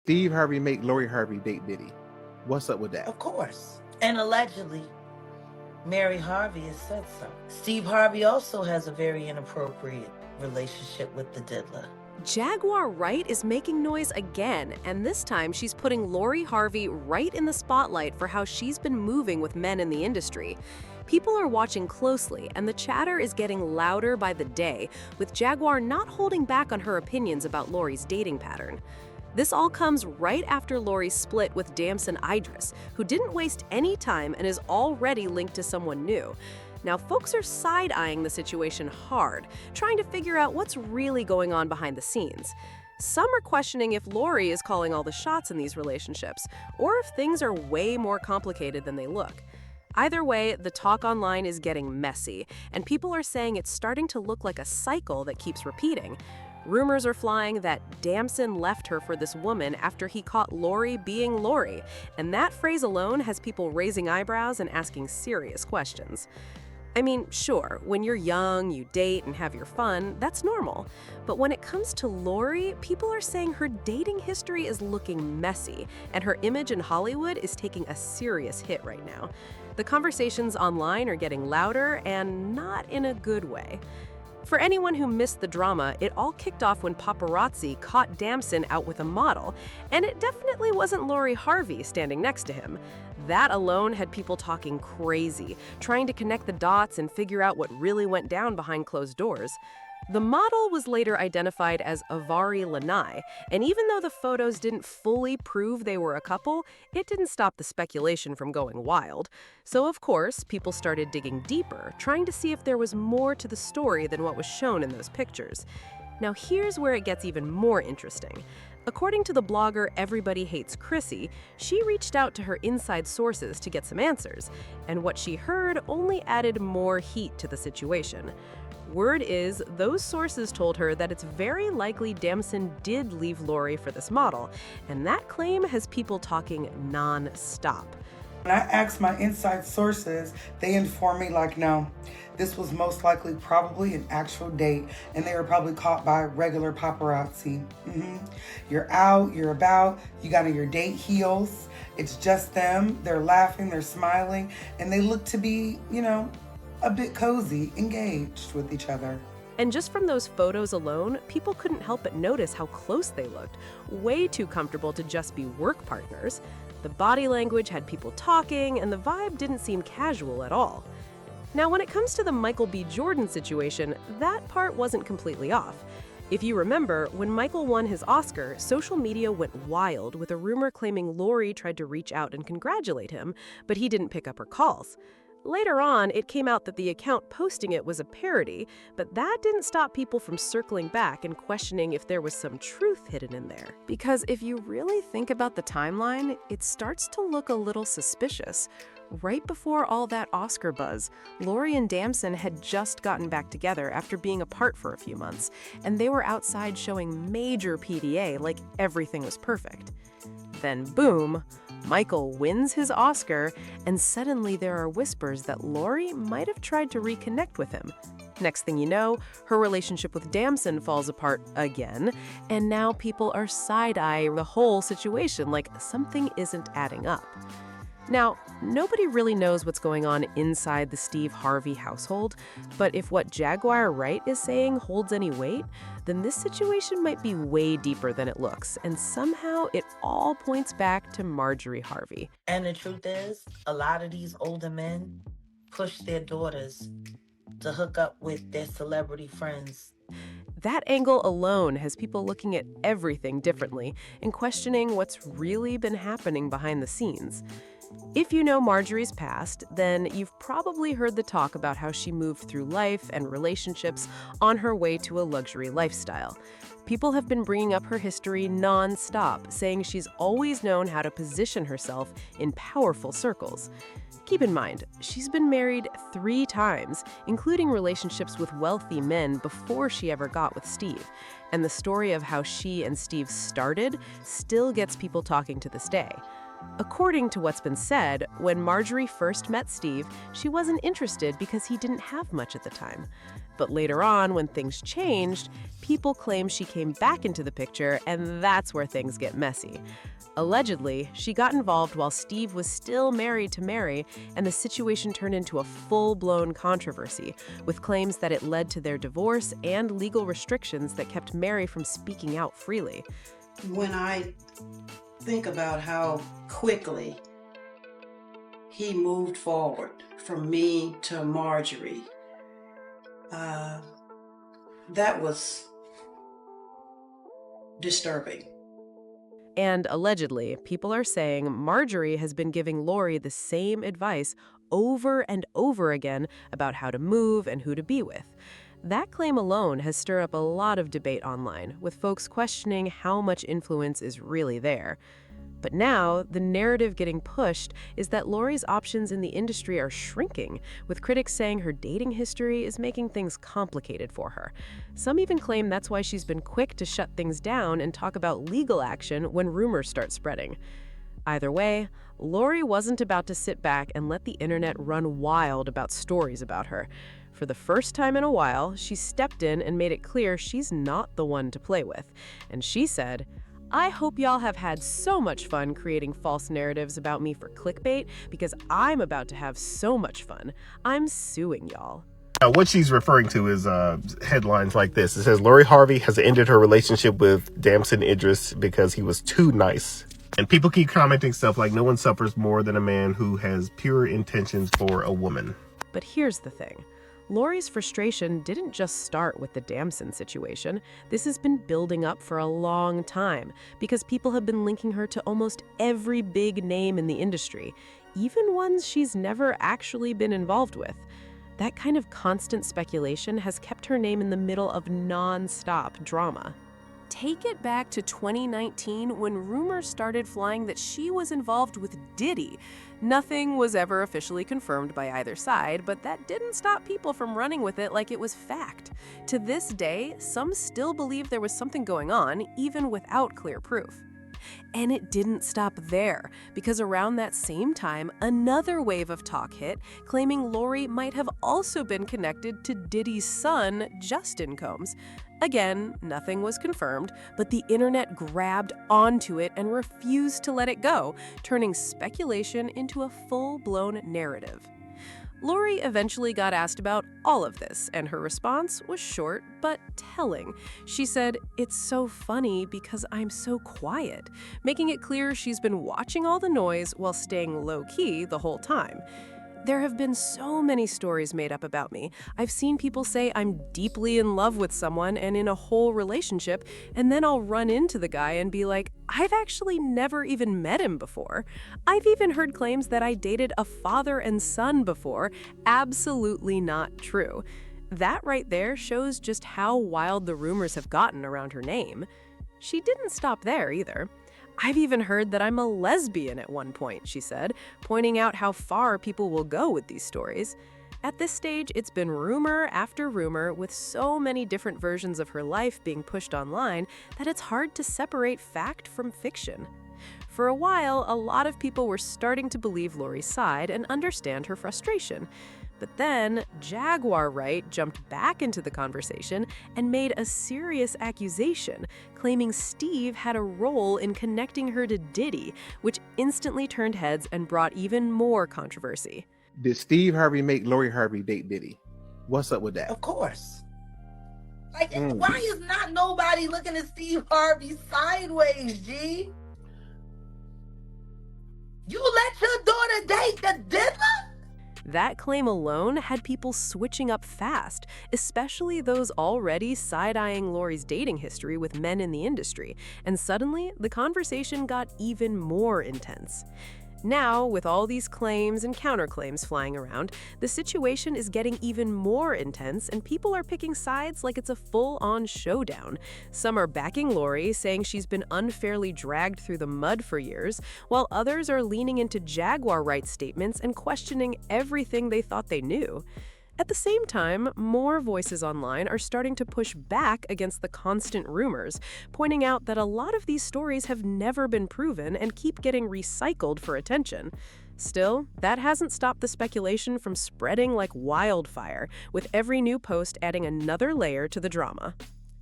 Steve Harvey make Lori Harvey date Diddy. What's up with that? Of course. And allegedly, Mary Harvey has said so. Steve Harvey also has a very inappropriate relationship with the diddler. Jaguar Wright is making noise again, and this time she's putting Lori Harvey right in the spotlight for how she's been moving with men in the industry. People are watching closely, and the chatter is getting louder by the day, with Jaguar not holding back on her opinions about Lori's dating pattern. This all comes right after Lori's split with Damson Idris, who didn't waste any time and is already linked to someone new. Now, folks are side-eyeing the situation hard, trying to figure out what's really going on behind the scenes. Some are questioning if Lori is calling all the shots in these relationships, or if things are way more complicated than they look. Either way, the talk online is getting messy, and people are saying it's starting to look like a cycle that keeps repeating. Rumors are flying that Damson left her for this woman after he caught Lori being Lori, and that phrase alone has people raising eyebrows and asking serious questions. I mean, sure, when you're young, you date and have your fun, that's normal. But when it comes to Lori, people are saying her dating history is looking messy, and her image in Hollywood is taking a serious hit right now. The conversations online are getting louder, and not in a good way. For anyone who missed the drama, it all kicked off when paparazzi caught Damson out with a model, and it definitely wasn't Lori Harvey standing next to him. That alone had people talking crazy, trying to connect the dots and figure out what really went down behind closed doors. The model was later identified as Avari Lanai, and even though the photos didn't fully prove they were a couple, it didn't stop the speculation from going wild. So of course, people started digging deeper, trying to see if there was more to the story than what was shown in those pictures. Now here's where it gets even more interesting. According to the blogger Everybody Hates Chrissy, she reached out to her inside sources to get some answers, and what she heard only added more heat to the situation. Word is, those sources told her that it's very likely Damson did leave Lori for this model, and that claim has people talking non-stop. When I asked my inside sources, they informed me like, no, this was most likely probably an actual date, and they were probably caught by regular paparazzi. You're out, you're about, you got on your date heels, it's just them, they're laughing, they're smiling, and they look to be, a bit cozy, engaged with each other. And just from those photos alone, people couldn't help but notice how close they looked. Way too comfortable to just be work partners. The body language had people talking, and the vibe didn't seem casual at all. Now, when it comes to the Michael B. Jordan situation, that part wasn't completely off. If you remember, when Michael won his Oscar, social media went wild with a rumor claiming Lori tried to reach out and congratulate him, but he didn't pick up her calls. Later on, it came out that the account posting it was a parody, but that didn't stop people from circling back and questioning if there was some truth hidden in there. Because if you really think about the timeline, it starts to look a little suspicious. Right before all that Oscar buzz, Lori and Damson had just gotten back together after being apart for a few months, and they were outside showing major PDA like everything was perfect. Then boom, Michael wins his Oscar, and suddenly there are whispers that Lori might have tried to reconnect with him. Next thing you know, her relationship with Damson falls apart again, and now people are side-eyeing the whole situation like something isn't adding up. Now, nobody really knows what's going on inside the Steve Harvey household, but if what Jaguar Wright is saying holds any weight, then this situation might be way deeper than it looks, and somehow it all points back to Marjorie Harvey. And the truth is, a lot of these older men push their daughters to hook up with their celebrity friends. That angle alone has people looking at everything differently and questioning what's really been happening behind the scenes. If you know Marjorie's past, then you've probably heard the talk about how she moved through life and relationships on her way to a luxury lifestyle. People have been bringing up her history non-stop, saying she's always known how to position herself in powerful circles. Keep in mind, she's been married 3 times, including relationships with wealthy men before she ever got with Steve. And the story of how she and Steve started still gets people talking to this day. According to what's been said, when Marjorie first met Steve, she wasn't interested because he didn't have much at the time. But later on, when things changed, people claim she came back into the picture, and that's where things get messy. Allegedly, she got involved while Steve was still married to Mary, and the situation turned into a full-blown controversy, with claims that it led to their divorce and legal restrictions that kept Mary from speaking out freely. When I think about how quickly he moved forward from me to Marjorie, that was disturbing. And allegedly, people are saying Marjorie has been giving Lori the same advice over and over again about how to move and who to be with. That claim alone has stirred up a lot of debate online, with folks questioning how much influence is really there. But now, the narrative getting pushed is that Lori's options in the industry are shrinking, with critics saying her dating history is making things complicated for her. Some even claim that's why she's been quick to shut things down and talk about legal action when rumors start spreading. Either way, Lori wasn't about to sit back and let the internet run wild about stories about her. For the first time in a while, she stepped in and made it clear she's not the one to play with. And she said, "I hope y'all have had so much fun creating false narratives about me for clickbait, because I'm about to have so much fun. I'm suing y'all." What she's referring to is headlines like this. It says, Lori Harvey has ended her relationship with Damson Idris because he was too nice. And people keep commenting stuff like, no one suffers more than a man who has pure intentions for a woman. But here's the thing. Lori's frustration didn't just start with the Damson situation. This has been building up for a long time because people have been linking her to almost every big name in the industry, even ones she's never actually been involved with. That kind of constant speculation has kept her name in the middle of non-stop drama. Take it back to 2019 when rumors started flying that she was involved with Diddy. Nothing was ever officially confirmed by either side, but that didn't stop people from running with it like it was fact. To this day, some still believe there was something going on, even without clear proof. And it didn't stop there, because around that same time, another wave of talk hit, claiming Lori might have also been connected to Diddy's son, Justin Combs. Again, nothing was confirmed, but the internet grabbed onto it and refused to let it go, turning speculation into a full-blown narrative. Lori eventually got asked about all of this, and her response was short but telling. She said, "It's so funny because I'm so quiet," making it clear she's been watching all the noise while staying low-key the whole time. There have been so many stories made up about me. I've seen people say I'm deeply in love with someone and in a whole relationship, and then I'll run into the guy and be like, I've actually never even met him before. I've even heard claims that I dated a father and son before. Absolutely not true. That right there shows just how wild the rumors have gotten around her name. She didn't stop there either. "I've even heard that I'm a lesbian at one point," she said, pointing out how far people will go with these stories. At this stage, it's been rumor after rumor, with so many different versions of her life being pushed online that it's hard to separate fact from fiction. For a while, a lot of people were starting to believe Lori's side and understand her frustration. But then, Jaguar Wright jumped back into the conversation and made a serious accusation, claiming Steve had a role in connecting her to Diddy, which instantly turned heads and brought even more controversy. Did Steve Harvey make Lori Harvey date Diddy? What's up with that? Of course. Like, why is not nobody looking at Steve Harvey sideways, G? You let your daughter date the diddler? That claim alone had people switching up fast, especially those already side-eyeing Lori's dating history with men in the industry, and suddenly the conversation got even more intense. Now, with all these claims and counterclaims flying around, the situation is getting even more intense, and people are picking sides like it's a full-on showdown. Some are backing Lori, saying she's been unfairly dragged through the mud for years, while others are leaning into Jaguar Wright's statements and questioning everything they thought they knew. At the same time, more voices online are starting to push back against the constant rumors, pointing out that a lot of these stories have never been proven and keep getting recycled for attention. Still, that hasn't stopped the speculation from spreading like wildfire, with every new post adding another layer to the drama.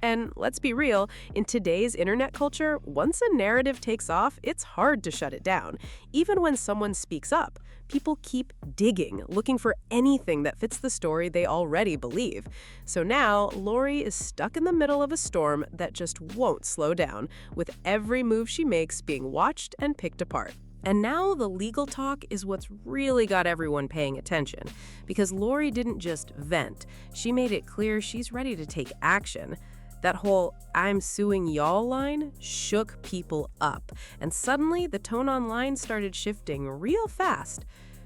And let's be real, in today's internet culture, once a narrative takes off, it's hard to shut it down. Even when someone speaks up, people keep digging, looking for anything that fits the story they already believe. So now, Lori is stuck in the middle of a storm that just won't slow down, with every move she makes being watched and picked apart. And now the legal talk is what's really got everyone paying attention, because Lori didn't just vent, she made it clear she's ready to take action. That whole "I'm suing y'all" line shook people up, and suddenly the tone online started shifting real fast.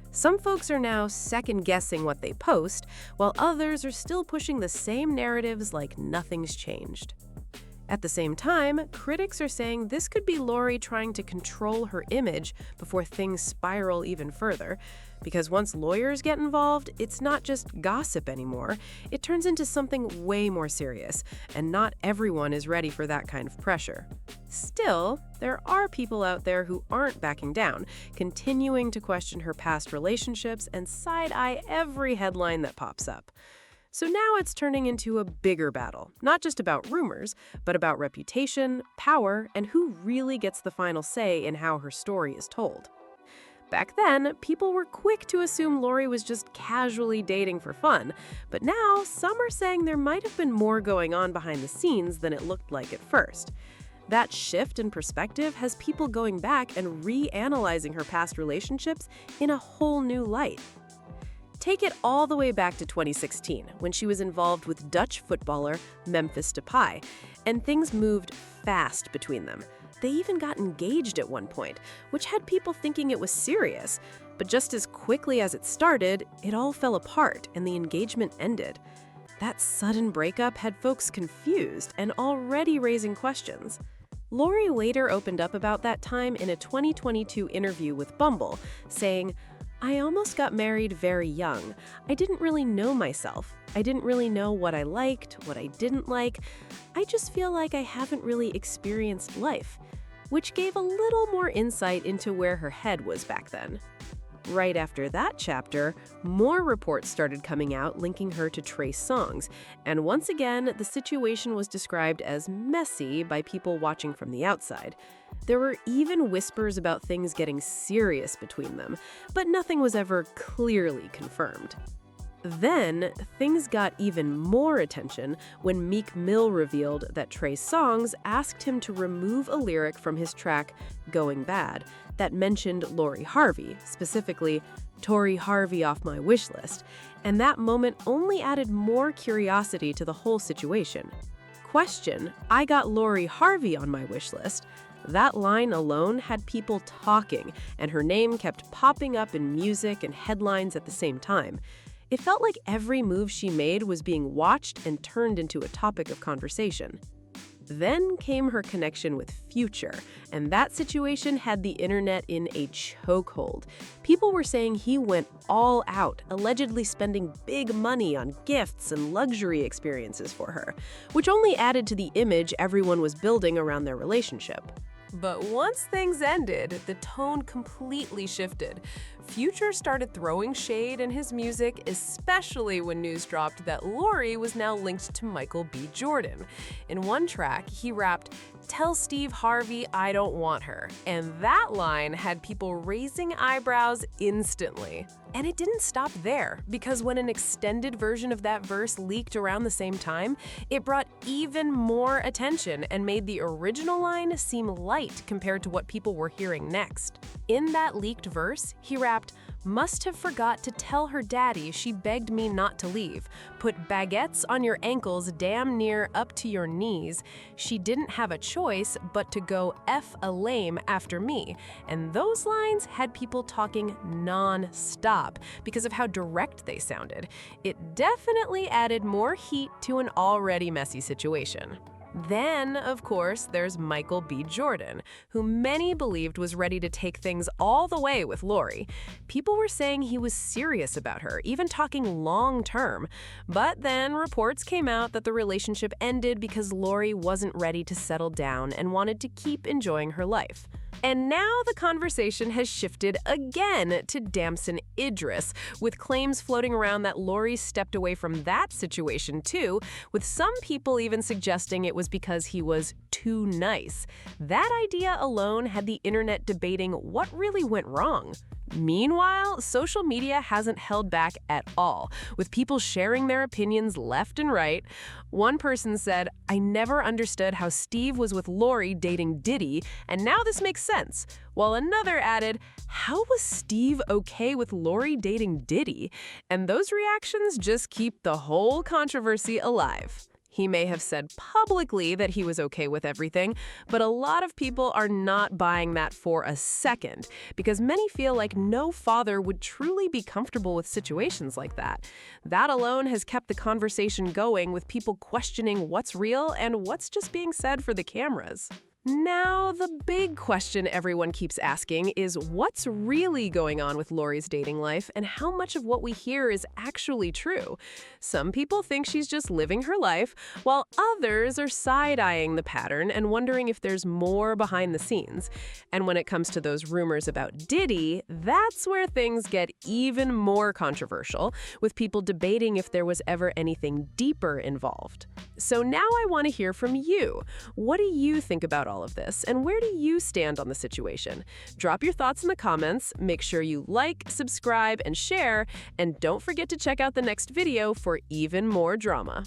Some folks are now second-guessing what they post, while others are still pushing the same narratives like nothing's changed. At the same time, critics are saying this could be Lori trying to control her image before things spiral even further, because once lawyers get involved, it's not just gossip anymore. It turns into something way more serious, and not everyone is ready for that kind of pressure. Still, there are people out there who aren't backing down, continuing to question her past relationships and side-eye every headline that pops up. So now it's turning into a bigger battle, not just about rumors, but about reputation, power, and who really gets the final say in how her story is told. Back then, people were quick to assume Lori was just casually dating for fun, but now some are saying there might have been more going on behind the scenes than it looked like at first. That shift in perspective has people going back and reanalyzing her past relationships in a whole new light. Take it all the way back to 2016, when she was involved with Dutch footballer Memphis Depay, and things moved fast between them. They even got engaged at one point, which had people thinking it was serious. But just as quickly as it started, it all fell apart and the engagement ended. That sudden breakup had folks confused and already raising questions. Lori later opened up about that time in a 2022 interview with Bumble, saying, "I almost got married very young. I didn't really know myself. I didn't really know what I liked, what I didn't like. I just feel like I haven't really experienced life," which gave a little more insight into where her head was back then. Right after that chapter, more reports started coming out linking her to Trey Songz, and once again, the situation was described as messy by people watching from the outside. There were even whispers about things getting serious between them, but nothing was ever clearly confirmed. Then, things got even more attention when Meek Mill revealed that Trey Songz asked him to remove a lyric from his track Going Bad that mentioned Lori Harvey, specifically Tori Harvey off my wish list, and that moment only added more curiosity to the whole situation. Question, I got Lori Harvey on my wish list. That line alone had people talking, and her name kept popping up in music and headlines at the same time. It felt like every move she made was being watched and turned into a topic of conversation. Then came her connection with Future, and that situation had the internet in a chokehold. People were saying he went all out, allegedly spending big money on gifts and luxury experiences for her, which only added to the image everyone was building around their relationship. But once things ended, the tone completely shifted. Future started throwing shade in his music, especially when news dropped that Lori was now linked to Michael B. Jordan. In one track, he rapped, "Tell Steve Harvey I don't want her," and that line had people raising eyebrows instantly. And it didn't stop there, because when an extended version of that verse leaked around the same time, it brought even more attention and made the original line seem light compared to what people were hearing next. In that leaked verse, he rapped, "Must have forgot to tell her daddy she begged me not to leave. Put baguettes on your ankles damn near up to your knees. She didn't have a choice but to go F a lame after me." And those lines had people talking non-stop because of how direct they sounded. It definitely added more heat to an already messy situation. Then, of course, there's Michael B. Jordan, who many believed was ready to take things all the way with Lori. People were saying he was serious about her, even talking long-term. But then reports came out that the relationship ended because Lori wasn't ready to settle down and wanted to keep enjoying her life. And now the conversation has shifted again to Damson Idris, with claims floating around that Lori stepped away from that situation too, with some people even suggesting it was because he was too nice. That idea alone had the internet debating what really went wrong. Meanwhile, social media hasn't held back at all, with people sharing their opinions left and right. One person said, "I never understood how Steve was with Lori dating Diddy, and now this makes sense." While another added, "How was Steve okay with Lori dating Diddy?" And those reactions just keep the whole controversy alive. He may have said publicly that he was okay with everything, but a lot of people are not buying that for a second, because many feel like no father would truly be comfortable with situations like that. That alone has kept the conversation going, with people questioning what's real and what's just being said for the cameras. Now, the big question everyone keeps asking is what's really going on with Lori's dating life and how much of what we hear is actually true. Some people think she's just living her life, while others are side-eyeing the pattern and wondering if there's more behind the scenes. And when it comes to those rumors about Diddy, that's where things get even more controversial, with people debating if there was ever anything deeper involved. So now I want to hear from you. What do you think about all of this, and where do you stand on the situation? Drop your thoughts in the comments, make sure you like, subscribe, and share, and don't forget to check out the next video for even more drama.